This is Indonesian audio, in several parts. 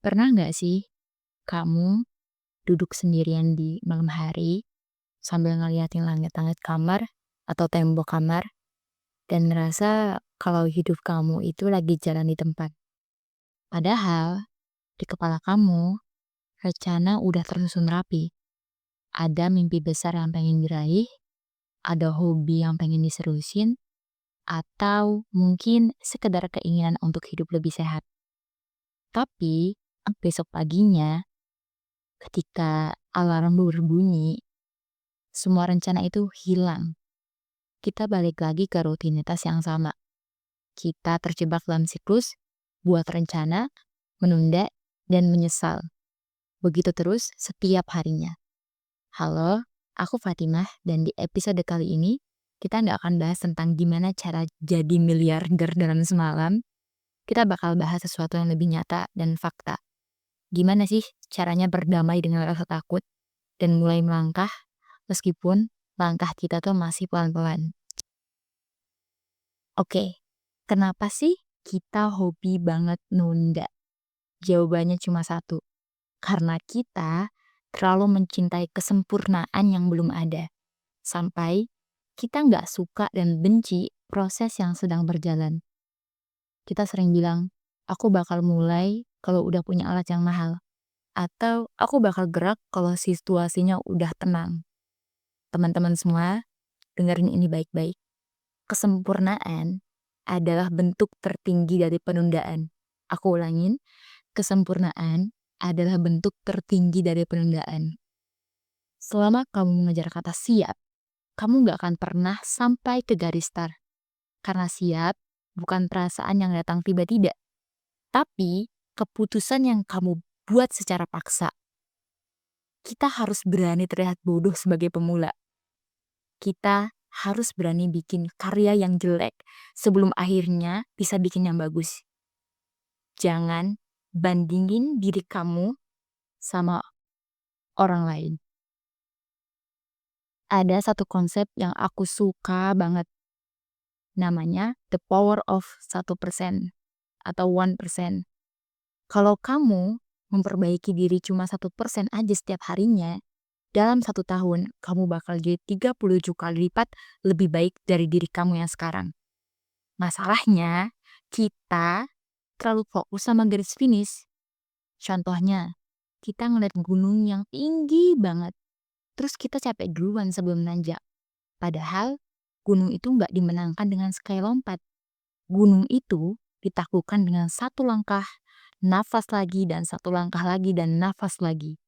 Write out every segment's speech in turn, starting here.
Pernah nggak sih kamu duduk sendirian di malam hari sambil ngeliatin langit-langit kamar atau tembok kamar dan ngerasa kalau hidup kamu itu lagi jalan di tempat. Padahal di kepala kamu rencana udah tersusun rapi. Ada mimpi besar yang pengen diraih, ada hobi yang pengen diserusin, atau mungkin sekedar keinginan untuk hidup lebih sehat. Tapi besok paginya ketika alarm berbunyi, semua rencana itu hilang. Kita balik lagi ke rutinitas yang sama. Kita terjebak dalam siklus, buat rencana, menunda, dan menyesal. Begitu terus setiap harinya. Halo, aku Fatimah, dan di episode kali ini, kita nggak akan bahas tentang gimana cara jadi miliarder dalam semalam. Kita bakal bahas sesuatu yang lebih nyata dan fakta. Gimana sih caranya berdamai dengan rasa takut dan mulai melangkah meskipun langkah kita tuh masih pelan-pelan. Oke, kenapa sih kita hobi banget nunda? Jawabannya cuma satu, karena kita terlalu mencintai kesempurnaan yang belum ada. Sampai kita nggak suka dan benci proses yang sedang berjalan. Kita sering bilang, aku bakal mulai kalau udah punya alat yang mahal. Atau aku bakal gerak kalau situasinya udah tenang. Teman-teman semua, dengerin ini baik-baik. Kesempurnaan adalah bentuk tertinggi dari penundaan. Aku ulangin, kesempurnaan adalah bentuk tertinggi dari penundaan. Selama kamu mengejar kata siap, kamu gak akan pernah sampai ke garis start. Karena siap bukan perasaan yang datang tiba-tiba, tapi keputusan yang kamu buat secara paksa. Kita harus berani terlihat bodoh sebagai pemula. Kita harus berani bikin karya yang jelek sebelum akhirnya bisa bikin yang bagus. Jangan bandingin diri kamu sama orang lain. Ada satu konsep yang aku suka banget. Namanya the power of 1% atau 1%. Kalau kamu memperbaiki diri cuma 1% aja setiap harinya, dalam 1 tahun kamu bakal jadi 37 kali lipat lebih baik dari diri kamu yang sekarang. Masalahnya, kita terlalu fokus sama garis finish. Contohnya, kita ngeliat gunung yang tinggi banget, terus kita capek duluan sebelum nanjak. Padahal, gunung itu nggak dimenangkan dengan sekali lompat. Gunung itu ditaklukkan dengan satu langkah, nafas lagi, dan satu langkah lagi, dan nafas lagi.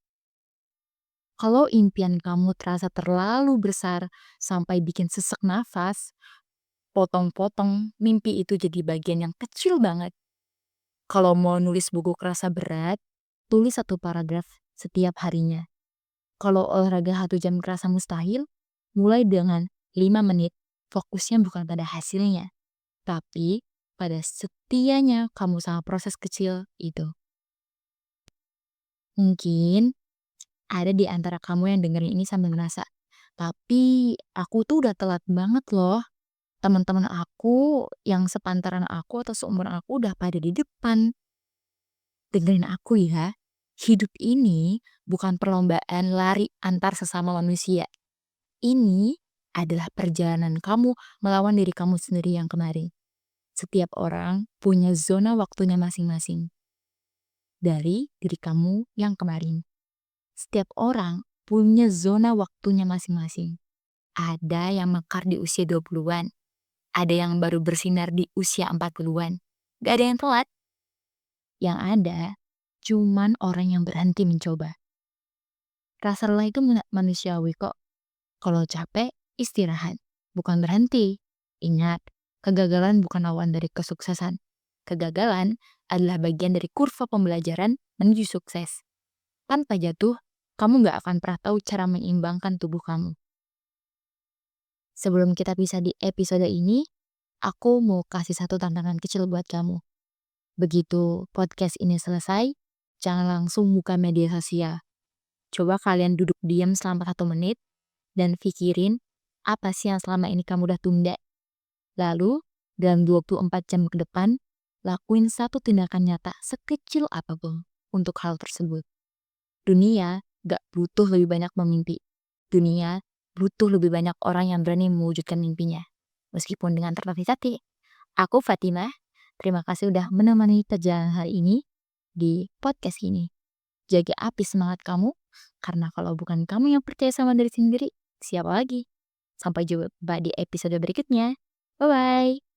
Kalau impian kamu terasa terlalu besar sampai bikin sesek nafas, potong-potong mimpi itu jadi bagian yang kecil banget. Kalau mau nulis buku kerasa berat, tulis 1 paragraf setiap harinya. Kalau olahraga 1 jam kerasa mustahil, mulai dengan 5 menit. Fokusnya bukan pada hasilnya, tapi pada setianya kamu sama proses kecil itu. Mungkin ada di antara kamu yang dengerin ini sambil ngerasa, tapi aku tuh udah telat banget loh. Teman-teman aku yang sepantaran aku atau seumuran aku udah pada di depan. Dengerin aku ya, hidup ini bukan perlombaan lari antar sesama manusia. Ini adalah perjalanan kamu melawan diri kamu sendiri yang kemarin. Setiap orang punya zona waktunya masing-masing. Dari diri kamu yang kemarin. Setiap orang punya zona waktunya masing-masing. Ada yang mekar di usia 20-an. Ada yang baru bersinar di usia 40-an. Gak ada yang telat. Yang ada, cuman orang yang berhenti mencoba. Rasa lelah itu manusiawi kok. Kalau capek, istirahat. Bukan berhenti. Ingat, kegagalan bukan lawan dari kesuksesan. Kegagalan adalah bagian dari kurva pembelajaran menuju sukses. Tanpa jatuh, kamu gak akan pernah tahu cara menyeimbangkan tubuh kamu. Sebelum kita pisah di episode ini, aku mau kasih satu tantangan kecil buat kamu. Begitu podcast ini selesai, jangan langsung buka media sosial. Coba kalian duduk diam selama 1 menit dan pikirin apa sih yang selama ini kamu udah tunda. Lalu, dalam 24 jam ke depan, lakuin satu tindakan nyata sekecil apapun. untuk hal tersebut. Dunia gak butuh lebih banyak pemimpi. Dunia butuh lebih banyak orang yang berani mewujudkan mimpinya. Meskipun dengan tertatih-tatih. Aku Fatimah, terima kasih udah menemani perjalanan hari ini di podcast ini. Jaga api semangat kamu, karena kalau bukan kamu yang percaya sama diri sendiri, siapa lagi? Sampai jumpa di episode berikutnya. Bye-bye.